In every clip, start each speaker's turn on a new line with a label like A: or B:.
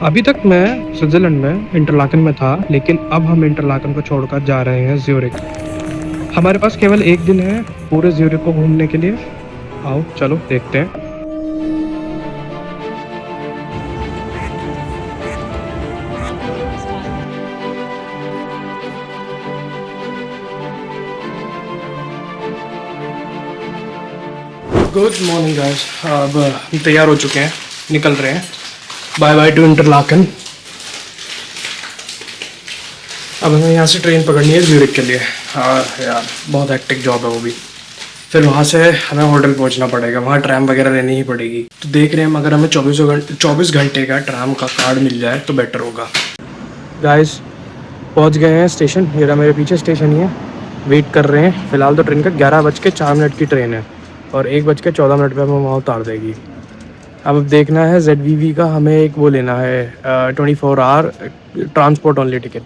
A: अभी तक मैं स्विट्ज़रलैंड में इंटरलाकन में था, लेकिन अब हम इंटरलाकन को छोड़कर जा रहे हैं ज़्यूरिख। हमारे पास केवल 1 दिन है पूरे ज़्यूरिख को घूमने के लिए। आओ चलो देखते हैं। गुड मॉर्निंग गाइस, अब हम तैयार हो चुके हैं, निकल रहे हैं। Bye bye to Interlaken. अब हमें यहाँ से ट्रेन पकड़नी है ज़्यूरिख के लिए। हाँ यार, बहुत हेक्टिक जॉब है वो भी। फिर वहाँ से हमें होटल पहुँचना पड़ेगा, वहाँ ट्रैम वगैरह लेनी ही पड़ेगी। तो देख रहे हैं, अगर हमें 24 घंटे का ट्रैम का कार्ड मिल जाए तो बेटर होगा। गाइस पहुँच गए हैं स्टेशन। ये रहा मेरे पीछे स्टेशन ही है, वेट कर रहे हैं। फ़िलहाल तो ट्रेन का 11:04 की ट्रेन है और 1:14 पर हमें वहाँ उतार देगी। अब देखना है ZVV का, हमें एक वो लेना है 24 आवर ट्रांसपोर्ट ओनली टिकट।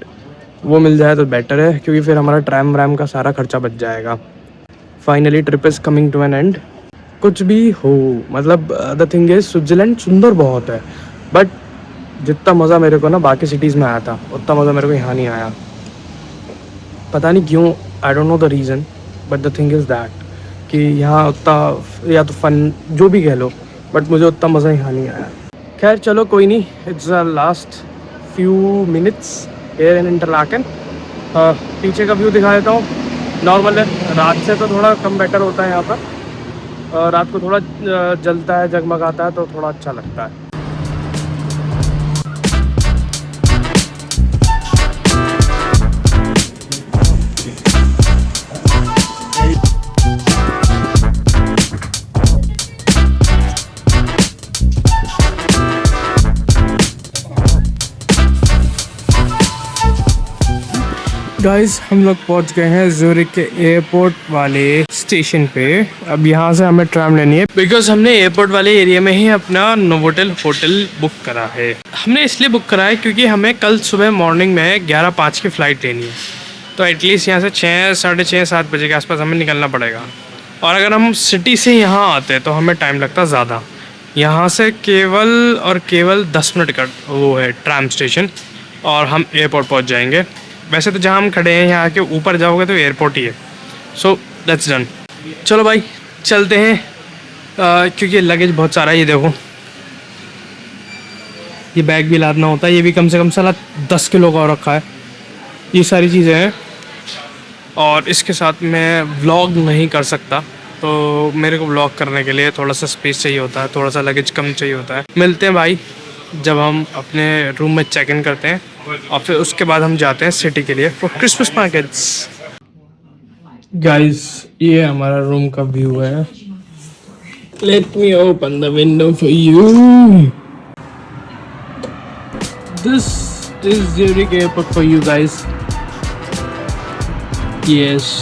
A: वो मिल जाए तो बेटर है, क्योंकि फिर हमारा ट्रैम व्रैम का सारा खर्चा बच जाएगा। Finally trip is coming to an end. कुछ भी हो, मतलब द थिंग इज़ स्विट्ज़रलैंड सुंदर बहुत है, बट जितना मज़ा मेरे को ना बाकी सिटीज़ में आया था उतना मज़ा मेरे को यहाँ नहीं आया। पता नहीं क्यों, I don't know the reason, but the thing is that कि यहाँ उतना, या तो फन जो भी कह लो, बट मुझे उतना मज़ा यहाँ नहीं आया। खैर चलो कोई नहीं, it's the last few minutes air in Interlaken. पीछे का व्यू दिखा देता हूँ। नॉर्मल है, रात से तो थोड़ा कम बेटर होता है यहाँ पर। रात को थोड़ा जलता है, जगमगाता है, तो थोड़ा अच्छा लगता है। गाइस हम लोग पहुंच गए हैं ज़्यूरिख के एयरपोर्ट वाले स्टेशन पे। अब यहाँ से हमें ट्रैम लेनी है, बिकॉज हमने एयरपोर्ट वाले एरिया में ही अपना नोवोटेल होटल बुक करा है। हमने इसलिए बुक करा है क्योंकि हमें कल सुबह मॉर्निंग में 11:05 की फ़्लाइट लेनी है। तो एटलीस्ट यहाँ से 6, साढ़े 6, 7 बजे के आसपास हमें निकलना पड़ेगा। और अगर हम सिटी से यहाँ आते तो हमें टाइम लगता ज़्यादा। यहाँ से केवल और केवल 10 मिनट का वो है ट्रैम स्टेशन, और हम एयरपोर्ट पहुँच जाएंगे। वैसे तो जहाँ हम खड़े हैं यहाँ के ऊपर जाओगे तो एयरपोर्ट ही है। So that's done. चलो भाई चलते हैं, क्योंकि लगेज बहुत सारा है। ये देखो, ये बैग भी लादना होता है, ये भी कम से कम साला 10 किलो का रखा है। ये सारी चीज़ें हैं, और इसके साथ मैं व्लॉग नहीं कर सकता, तो मेरे को व्लॉग करने के लिए थोड़ा सा स्पेस चाहिए होता है, थोड़ा सा लगेज कम चाहिए होता है। मिलते हैं भाई जब हम अपने रूम में चेक इन करते हैं, और फिर उसके बाद हम जाते हैं सिटी के लिए फॉर क्रिसमस मार्केट्स। गाइस ये हमारा रूम का व्यू है। Let me open the window for you. This is Zurich airport for you guys. Yes,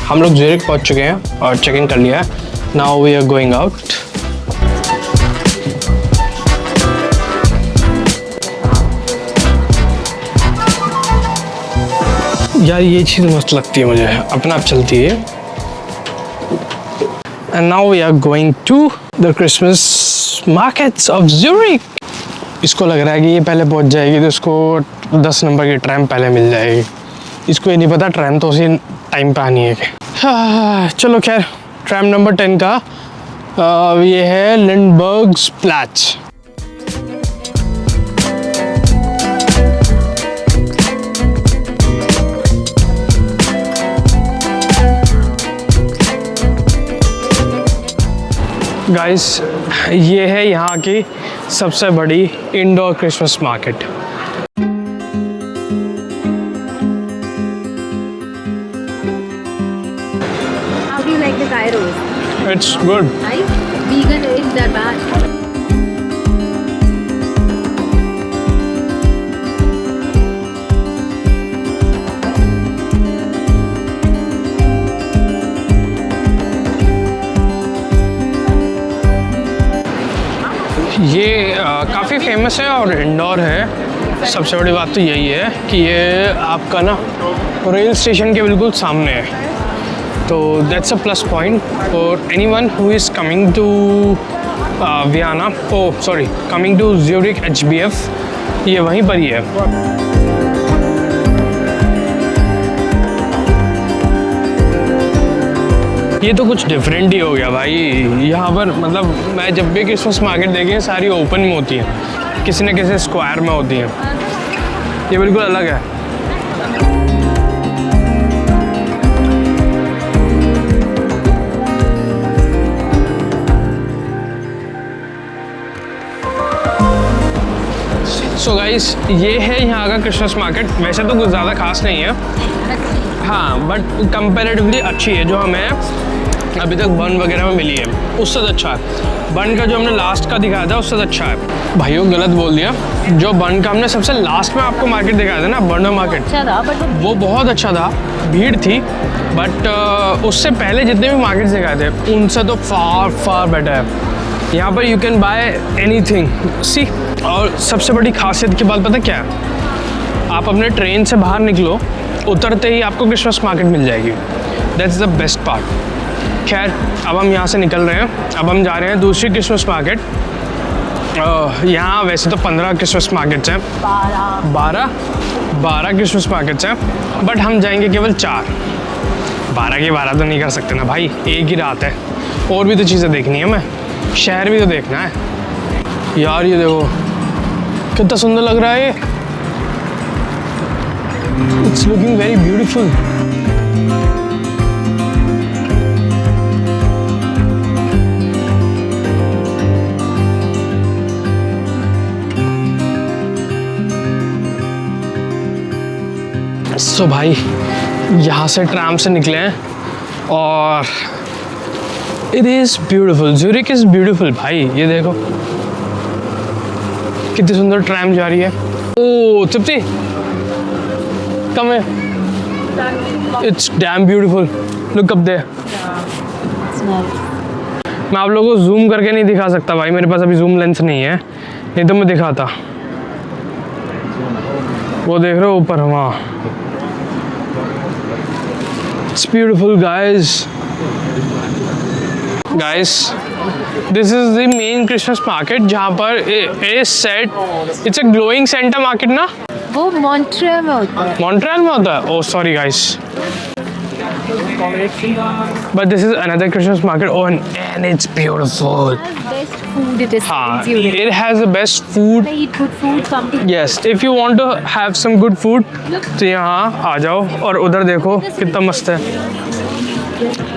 A: हम लोग ज़्यूरिख पहुंच चुके हैं और चेक इन कर लिया है। Now we are going out. यार ये चीज़ मस्त लगती है मुझे, अपना आप चलती है। And now we are going to the Christmas markets of Zurich. इसको लग रहा है कि ये पहले पहुंच जाएगी तो इसको 10 नंबर की ट्रैम पहले मिल जाएगी। इसको ये नहीं पता ट्रैम तो उसी टाइम पे आनी है। चलो खैर, ट्रैम नंबर 10 का ये है लिंडबर्ग्स प्लाच। गाइस ये है यहाँ की सबसे बड़ी indoor Christmas market.
B: How do you like the gyros?
A: It's good.
B: Nice. Vegan is that bad?
A: ये काफ़ी फेमस है और इंडोर है। सबसे बड़ी बात तो यही है कि ये आपका ना रेल स्टेशन के बिल्कुल सामने है। तो that's a plus point for anyone who is coming to Vienna, coming to Zurich HBF, ये वहीं पर ही है। ये तो कुछ डिफरेंट ही हो गया भाई। यहाँ पर मतलब मैं जब भी क्रिसमस मार्केट देखे सारी ओपन में होती हैं, किसी न किसी स्क्वायर में होती हैं, ये बिल्कुल अलग है। सो गाइस, ये है यहाँ का क्रिसमस मार्केट। वैसे तो कुछ ज़्यादा खास नहीं है, हाँ, बट कंपैरेटिवली अच्छी है। जो हमें अभी तक बन वगैरह में मिली है उससे तो अच्छा है। बन का जो हमने लास्ट का दिखाया था उससे तो अच्छा है। भाइयों गलत बोल दिया, जो बन का हमने सबसे लास्ट में आपको मार्केट दिखाया था ना, बर्नर मार्केट,
B: अच्छा था, बट
A: वो बहुत अच्छा था। भीड़ थी, बट उससे पहले जितने भी मार्केट्स दिखाए थे उनसे तो फार बेटर है। यहाँ पर you can buy anything see. और सबसे बड़ी खासियत की बात पता क्या है, आप अपने ट्रेन से बाहर निकलो, उतरते ही आपको क्रिसमस मार्केट मिल जाएगी। That's the best part. खैर, अब हम यहाँ से निकल रहे हैं, अब हम जा रहे हैं दूसरी क्रिसमस मार्केट। यहाँ वैसे तो 15 क्रिसमस मार्केट्स हैं, 12 क्रिसमस मार्केट्स हैं, बट हम जाएंगे केवल 4। 12 के 12 तो नहीं कर सकते ना भाई, एक ही रात है, और भी तो चीज़ें देखनी है, हमें शहर भी तो देखना है यार। ये देखो कितना सुंदर लग रहा है ये, इट्स लुकिंग वेरी ब्यूटीफुल। सो भाई, यहाँ से ट्राम से निकले हैं और it is beautiful. Zurich is beautiful भाई। ये देखो कितनी सुंदर ट्राम जा रही है। ओ तृप्ति, कम है, it's damn beautiful, look up there. मैं आप लोगों को जूम करके नहीं दिखा सकता भाई, मेरे पास अभी जूम लेंस नहीं है, नहीं तो मैं दिखाता। वो देख रहे हो ऊपर, वहाँ। It's beautiful, guys. This is the main Christmas market, जहाँ पर is set. It's a glowing Santa market ना?
B: वो मॉन्ट्रियल में होता है।
A: मॉन्ट्रियल में होता है? Oh, sorry guys. But this is another Christmas market. Oh, and it's beautiful.
B: Best food it is.
A: हाँ, it has the best food.
B: Eat good food, something.
A: Yes, if you want to have some good food, तो यहाँ आ जाओ। और उधर देखो कितना मस्त है,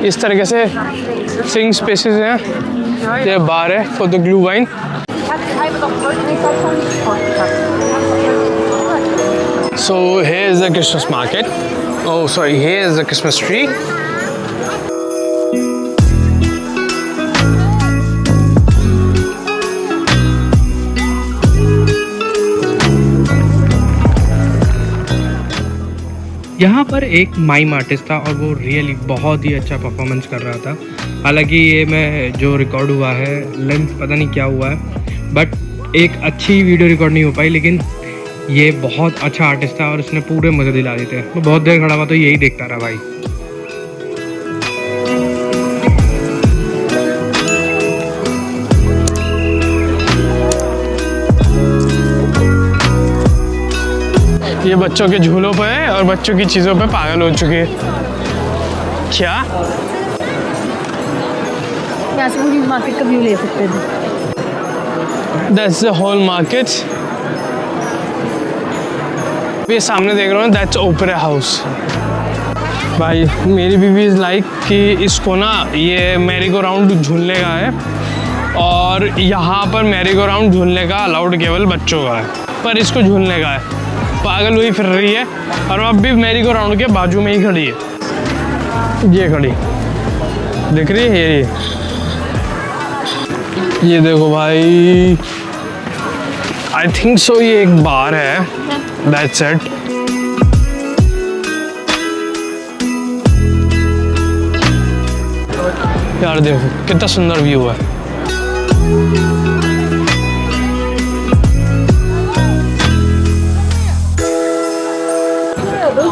A: इस तरीके से सिंग स्पेसेस हैं। ये बार है for the glue wine. So here is the Christmas market. Oh, sorry, here is the Christmas tree. यहाँ पर एक माइम आर्टिस्ट था और वो रियली बहुत ही अच्छा परफॉर्मेंस कर रहा था। हालांकि ये मैं जो रिकॉर्ड हुआ है, लेंथ पता नहीं क्या हुआ है, बट एक अच्छी वीडियो रिकॉर्ड नहीं हो पाई। लेकिन ये बहुत अच्छा आर्टिस्ट था और उसने पूरे मज़े दिला दिए थे। मैं बहुत देर खड़ा हुआ तो यही देखता रहा भाई। ये बच्चों के झूलों पे है और बच्चों की चीज़ों पे पागल हो चुके हैं। क्या
B: यहाँ से पूरी मार्केट का व्यू ले सकते थे।
A: That's the whole market. ये सामने देख रहा हूँ, that's Opera House। भाई मेरी बीवी इज़ लाइक कि इसको ना ये मैरी गो राउंड झूलने का है, और यहाँ पर मैरी गो राउंड झूलने का अलाउड केवल बच्चों का है, पर इसको झूलने का है। पागल हुई फिर रही है और अब भी मैरी गो राउंड के बाजू में ही खड़ी है। ये खड़ी दिख रही है, ये देखो भाई। आई थिंक सो ये एक बार है, दैट्स इट। यार देखो कितना सुंदर व्यू है।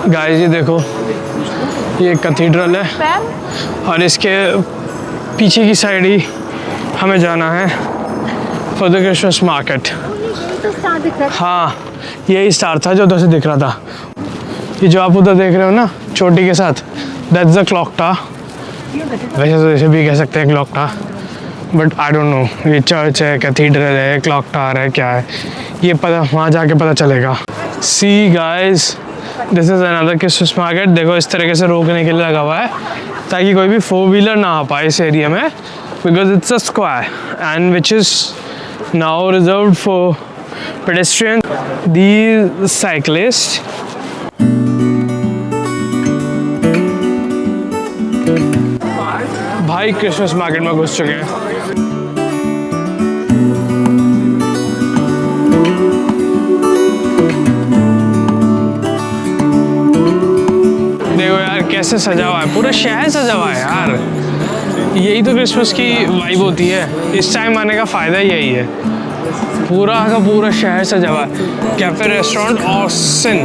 A: गाइस ये देखो ये कैथीड्रल है और इसके पीछे की साइड ही हमें जाना है फॉर द क्रिसमस मार्केट।
B: तो स्टार दिख रहा
A: हाँ, यही स्टार था जो उधर से दिख रहा था। ये जो आप उधर देख रहे हो ना चोटी के साथ, दैट्स द क्लॉक टावर। वैसे तो इसे भी कह सकते हैं clock tower, but I don't know ये चर्च है, कैथीड्रल है, क्लॉक टावर है, क्या है ये पता, वहाँ जाके पता चलेगा। See guys, this is another Christmas market. देखो इस तरीके से रोकने के लिए लगा हुआ है ताकि कोई भी 4 व्हीलर ना आ पाए इस एरिया में, because it's a square and which is now reserved for pedestrian, these cyclists। भाई क्रिसमस मार्केट में घुस चुके हैं। देखो यार कैसे सजा हुआ है, पूरा शहर सजा हुआ है यार। यही तो क्रिसमस की वाइब होती है, इस टाइम आने का फ़ायदा यही है। पूरा का पूरा शहर सजा हुआ है। Cafe restaurant ऑसिन।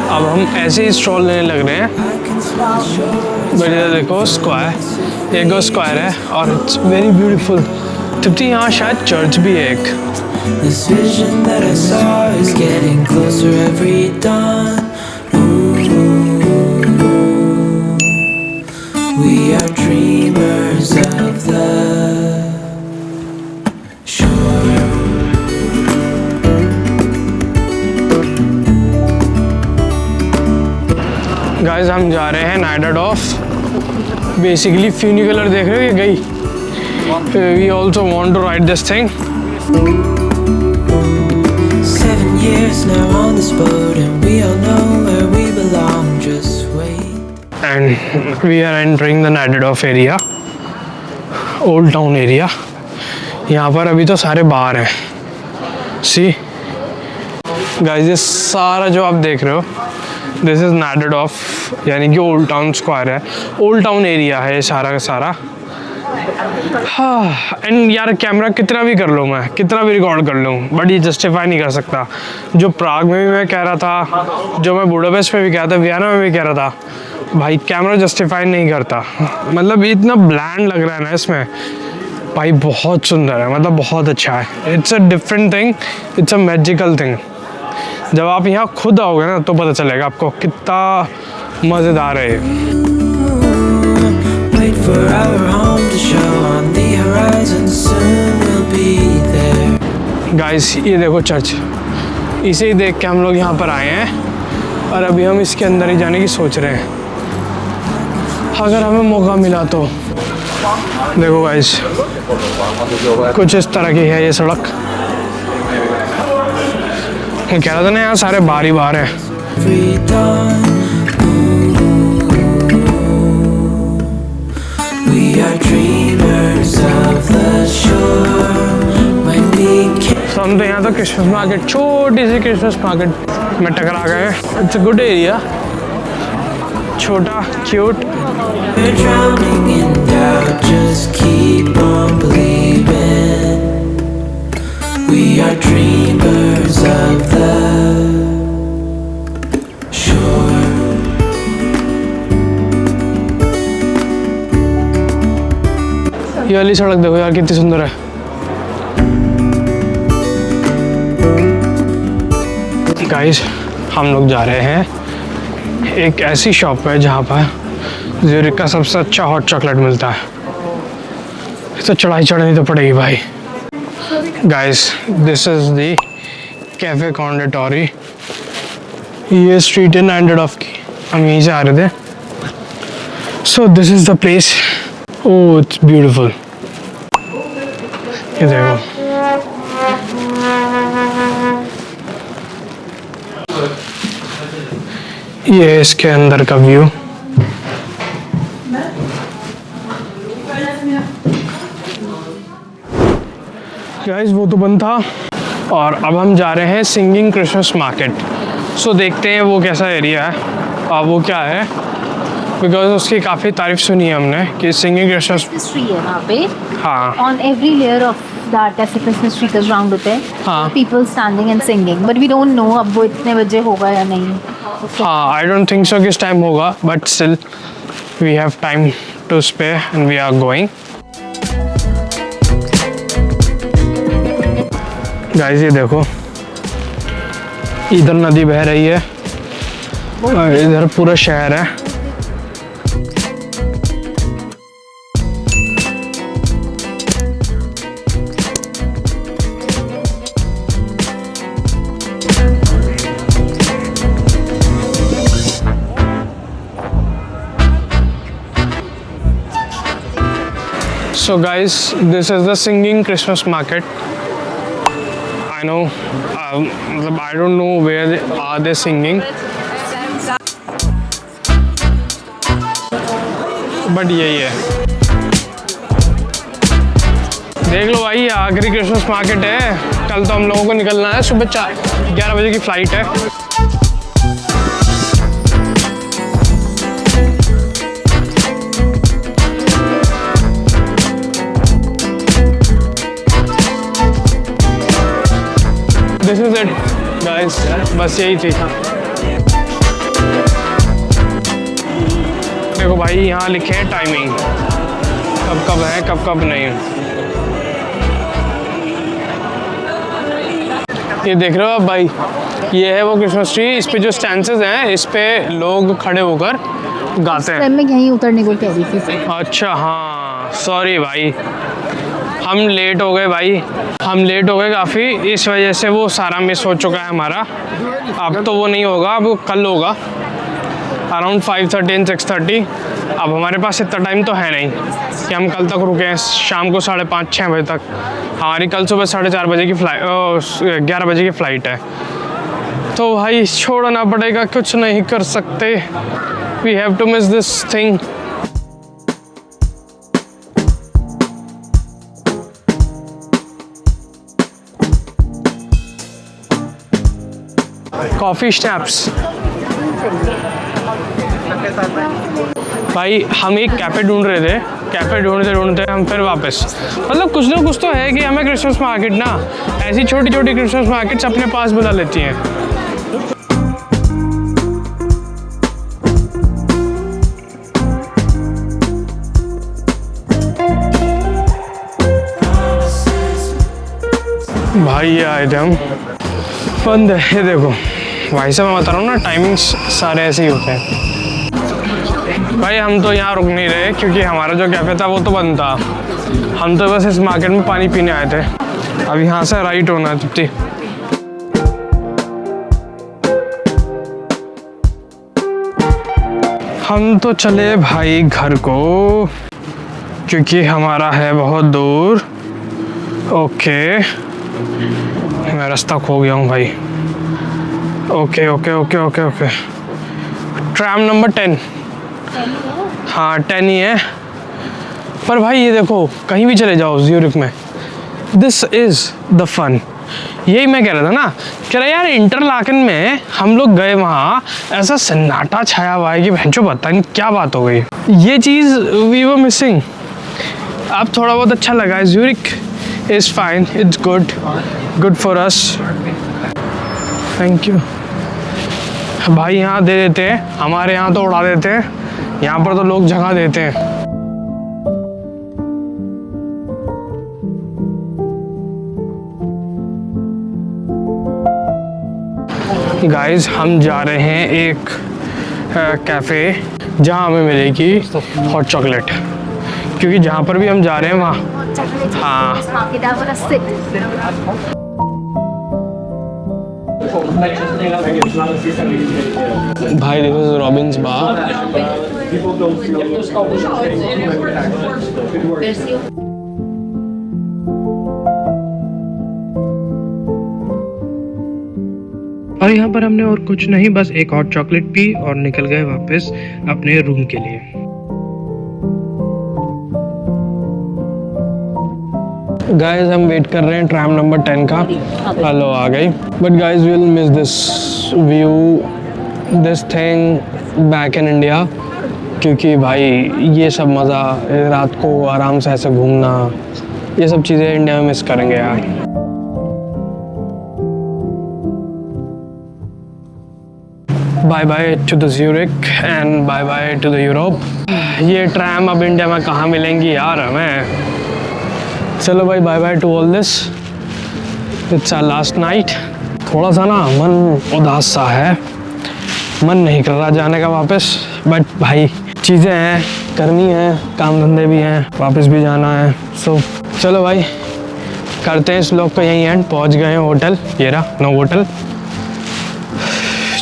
A: अब हम ऐसे ही स्टॉल लेने लग रहे हैं। बढ़िया, देखो स्क्वायर, एक स्क्वायर है और इट्स वेरी ब्यूटीफुल। तृप्ति यहाँ शायद चर्च भी है एक।
C: This vision that I saw is getting closer every dawn. We are dreamers of the shore.
A: Guys हम जा रहे हैं नाइट ऑफ। बेसिकली फ्यूनिकुलर देख रहे हो, ये गई। We also want to ride this thing.
C: 7 years now on this boat and we all know where we belong. Just wait.
A: And we are entering the night of area, old town area. यहाँ पर अभी तो सारे बाहर हैं। See guys, ये सारा जो आप देख रहे हो दिस इज़ नाइट ऑफ, यानी कि ओल्ड टाउन स्क्वायर है, ओल्ड टाउन एरिया है ये सारा का सारा। हाँ, एंड यार कैमरा कितना भी कर लूँ मैं, कितना भी रिकॉर्ड कर लूँ, बट ये जस्टिफाई नहीं कर सकता। जो प्राग में भी मैं कह रहा था, जो मैं बुडापेस्ट में भी कह रहा था, वियना में भी कह रहा था, भाई कैमरा जस्टिफाई नहीं करता। मतलब इतना ब्लैंड लग रहा है ना इसमें, भाई बहुत सुंदर है, मतलब बहुत अच्छा है। It's a different thing, it's a magical thing. जब आप यहाँ खुद आओगे ना तो पता चलेगा आपको कितना मज़ेदार है।
C: Wait for our home to show on the horizon. Soon we'll be there.
A: Guys ये देखो चर्च, इसे ही देख के हम लोग यहाँ पर आए हैं और अभी हम इसके अंदर ही जाने की सोच रहे हैं, अगर हमें मौका मिला तो। देखो गाइस कुछ इस तरह की है ये सड़क। मैं कह रहा था ना यहाँ सारे बाहर ही बाहर हैं।
C: Every dawn. We are dreamers of the shore. When we can.
A: तो हम तो यहाँ तो क्रिसमस मार्केट, छोटी सी क्रिसमस मार्केट में टकरा गए हैं। इट्स अ गुड एरिया, छोटा cute.
C: We're drowning in doubt, just keep on believing. We are dreamers of the shore.
A: ये वाली सड़क देखो यार कितनी सुंदर है। गाइस हम लोग जा रहे हैं एक ऐसी शॉप पे जहाँ पर ज़्यूरिख का सबसे अच्छा हॉट चॉकलेट मिलता है। तो चढ़ाई चढ़नी तो पड़ेगी भाई। Guys this is the cafe Konditorei. ये स्ट्रीट है नाइट ऑफ की, हम यहीं से आ रहे थे। So this is the place. Oh it's beautiful. ये देखो ये है इसके अंदर का व्यू। गाइस वो तो बंद था और अब हम जा रहे हैं सिंगिंग क्रिसमस मार्केट। सो देखते हैं वो कैसा एरिया है और वो क्या है, बिकॉज उसकी काफ़ी तारीफ सुनी है हमने कि सिंगिंग क्रिसमस।
B: हिस्ट्री है वहाँ पे।
A: हाँ
B: on every layer of that ऐसे क्रिसमस ट्री का राउंड होता है,
A: हाँ।
B: people standing and singing, but we don't know अब वो इतने बजे होगा या नहीं।
A: हाँ, आई डोंट थिंक सो किस टाइम होगा, but still we have time to spare and we are going. Guys ये देखो, इधर नदी बह रही है और इधर पूरा शहर है। So guys, this is the singing Christmas market. I know, I don't know where are they singing, but यही है। देख लो भाई, आखिरी क्रिसमस मार्केट है। कल तो हम लोगों को निकलना है, सुबह 11 बजे की फ्लाइट है। दिस इज इट गाइस, बस यही थी। देखो भाई, यहाँ लिखे हैं टाइमिंग, कब कब है कब कब नहीं। ये देख रहे हो आप भाई, ये है वो क्रिसमस ट्री। इस पे जो स्टैंसेस हैं, इस पे लोग खड़े होकर गाते हैं।
B: मैं यहीं उतरने को कह रही थी।
A: अच्छा हाँ, सॉरी भाई, हम लेट हो गए भाई, हम लेट हो गए काफ़ी, इस वजह से वो सारा मिस हो चुका है हमारा। अब तो वो नहीं होगा, अब वो कल होगा अराउंड 5:30 and 6:30। अब हमारे पास इतना टाइम तो है नहीं कि हम कल तक रुकें शाम को 5:30-6 बजे तक। हमारी कल सुबह 4:30 बजे की फ्लाइट, 11 बजे की फ़्लाइट है। तो भाई छोड़ना पड़ेगा, कुछ नहीं कर सकते। We have to miss this thing. Coffee schnapps. भाई हम एक कैफ़े ढूंढ रहे थे, कैफ़े ढूंढते हम फिर वापस, मतलब कुछ ना कुछ तो है कि हमें क्रिसमस मार्केट ना, ऐसी छोटी छोटी क्रिसमस मार्केट्स अपने पास बुला लेती हैं। भाई ये आए थे हम, बंद है। ये देखो भाई साहब, मैं बता रहा हूँ ना, टाइमिंग्स सारे ऐसे ही होते हैं। भाई हम तो यहाँ रुक नहीं रहे क्योंकि हमारा जो कैफ़े था वो तो बंद था। हम तो बस इस मार्केट में पानी पीने आए थे। अब यहाँ से राइट होना है तृप्ति। हम तो चले भाई घर को, क्योंकि हमारा है बहुत दूर। ओके, मैं रास्ता खो गया हूँ भाई। Okay okay okay okay okay, tram number 10। हाँ 10 ही है, पर भाई ये देखो, कहीं भी चले जाओ ज़्यूरिख में, दिस इज़ द फन। यही मैं कह रहा था ना, कह रहा यार इंटरलाकन में हम लोग गए, वहाँ ऐसा सन्नाटा छाया हुआ है कि भैंचो पता नहीं क्या बात हो गई। ये चीज़ वी वर मिसिंग। अब थोड़ा बहुत अच्छा लगा है। Zurich is fine, it's good for us. Thank you भाई। यहाँ दे देते हैं, हमारे यहाँ तो उड़ा देते हैं, यहाँ पर तो लोग जगह देते हैं। गाइस हम जा रहे हैं एक कैफ़े जहाँ हमें मिलेगी हॉट चॉकलेट, क्योंकि जहाँ पर भी हम जा रहे हैं वहाँ, हाँ भाई दिस इज रॉबिन्स बार। और यहाँ पर हमने और कुछ नहीं, बस एक हॉट चॉकलेट पी और निकल गए वापस अपने रूम के लिए। गाइस हम वेट कर रहे हैं ट्रैम नंबर 10 का। हेलो आ गई, but guys we will miss this view, this thing back in India, क्योंकि भाई ये सब मज़ा, रात को आराम से ऐसे घूमना, ये सब चीज़ें इंडिया में मिस करेंगे यार। Bye bye to the Zurich and bye bye to the Europe. ये ट्रैम अब इंडिया में कहाँ मिलेंगी यार हमें। चलो भाई, bye bye to all this. It's our last night. थोड़ा सा ना मन उदास सा है, मन नहीं कर रहा जाने का वापस, बट भाई चीज़ें हैं, करनी है, काम धंधे भी हैं, वापस भी जाना है। सो चलो भाई, करते हैं इस व्लॉग का यहीं एंड। पहुंच गए हैं होटल, ये रहा नो होटल।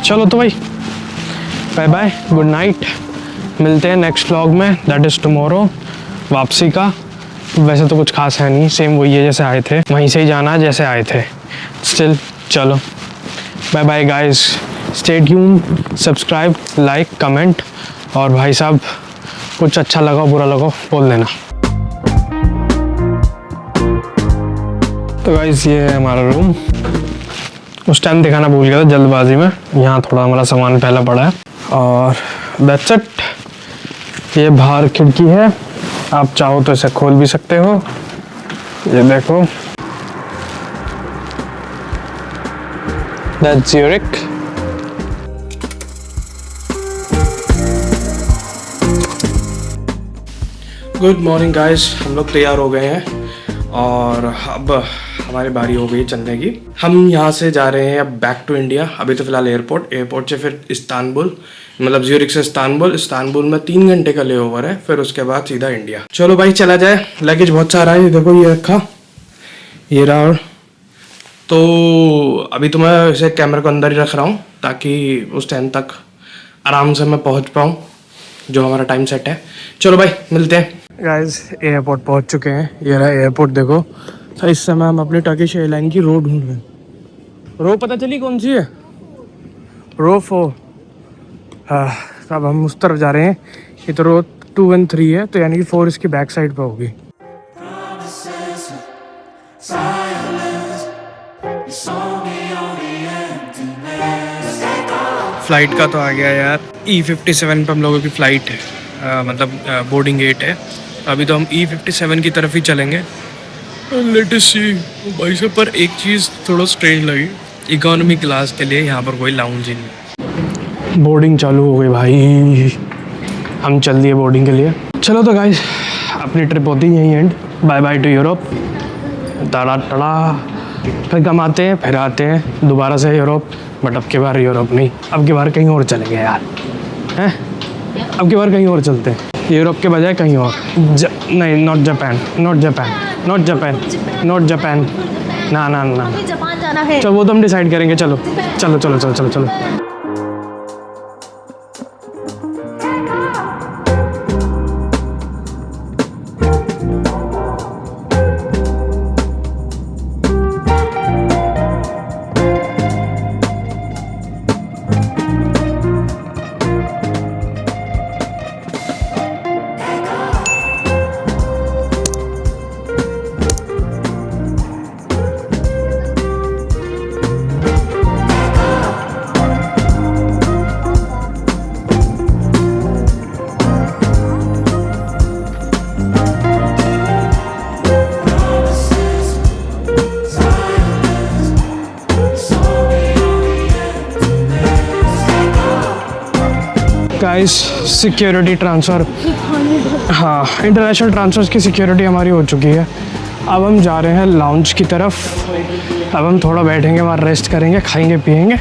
A: चलो तो भाई, बाय बाय, गुड नाइट। मिलते हैं नेक्स्ट व्लॉग में, दैट इज़ टुमारो, वापसी का। वैसे तो कुछ खास है नहीं, सेम वही है जैसे आए थे, वहीं से ही जाना है जैसे आए थे। स्टिल चलो, bye bye guys, stay tune, subscribe, like, comment, और भाई साहब कुछ अच्छा लगा बुरा लगा बोल देना। तो गाइस ये है हमारा रूम। उस टाइम दिखाना भूल गया था जल्दबाजी में, यहाँ थोड़ा हमारा सामान पहला पड़ा है। और दैट्स इट। ये बाहर खिड़की है, आप चाहो तो इसे खोल भी सकते हो। ये देखो, that's Zurich. Good morning guys, हम लोग तैयार हो गए हैं और अब हमारी बारी हो गई चलने की। हम यहाँ से जा रहे हैं अब बैक टू इंडिया। अभी तो फिलहाल एयरपोर्ट से फिर इस्तांबुल, मतलब ज़्यूरिक से इस्तांबुल में 3 घंटे का ले ओवर है, फिर उसके बाद सीधा इंडिया। चलो भाई चला जाए। लगेज बहुत सारा है, देखो ये रखा, ये रहा। तो अभी तो मैं इसे कैमरे को अंदर ही रख रहा हूँ ताकि उस टाइम तक आराम से मैं पहुँच पाऊँ जो हमारा टाइम सेट है। चलो भाई मिलते हैं। गाइस एयरपोर्ट पहुँच चुके हैं, ये रहा एयरपोर्ट देखो। तो इस समय हम अपने टर्किश एयरलाइन की रो ढूंढ रहे हैं। रो पता चली कौन सी है? रो 4। हाँ, अब हम उस तरफ जा रहे हैं। ये तो रो 2 and 3 है, तो यानी कि 4 इसकी बैक साइड पे होगी। फ्लाइट का तो आ गया यार, E57 पे हम लोगों की फ़्लाइट है, मतलब बोर्डिंग गेट है। अभी तो हम E57 की तरफ ही चलेंगे। लेट अस सी। भाई साहब पर एक चीज़ थोड़ा स्ट्रेंज लगी, इकोनॉमी क्लास के लिए यहाँ पर कोई लाउंज ही नहीं। बोर्डिंग चालू हो गई भाई, हम चल दिए बोर्डिंग के लिए। चलो तो गाइस, अपनी ट्रिप होती है यहीं end. Bye bye to Europe. Tada tada, फिर कमाते हैं, फिर आते हैं दोबारा से यूरोप। बट अब की बार यूरोप नहीं, अब की बार कहीं और चलेंगे यार, हैं? अब की बार कहीं और चलते हैं, यूरोप के बजाय कहीं और। नहीं, not Japan, not Japan, not Japan, not Japan, ना ना ना।
B: जापान जाना है।
A: चलो वो तो हम डिसाइड करेंगे। चलो चलो चलो चलो चलो चलो। गाइस सिक्योरिटी ट्रांसफ़र, हाँ इंटरनेशनल ट्रांसफ़र्स की सिक्योरिटी हमारी हो चुकी है। अब हम जा रहे हैं लाउंज की तरफ। अब हम थोड़ा बैठेंगे, वहाँ रेस्ट करेंगे, खाएंगे पिएंगे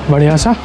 A: बढ़िया सा,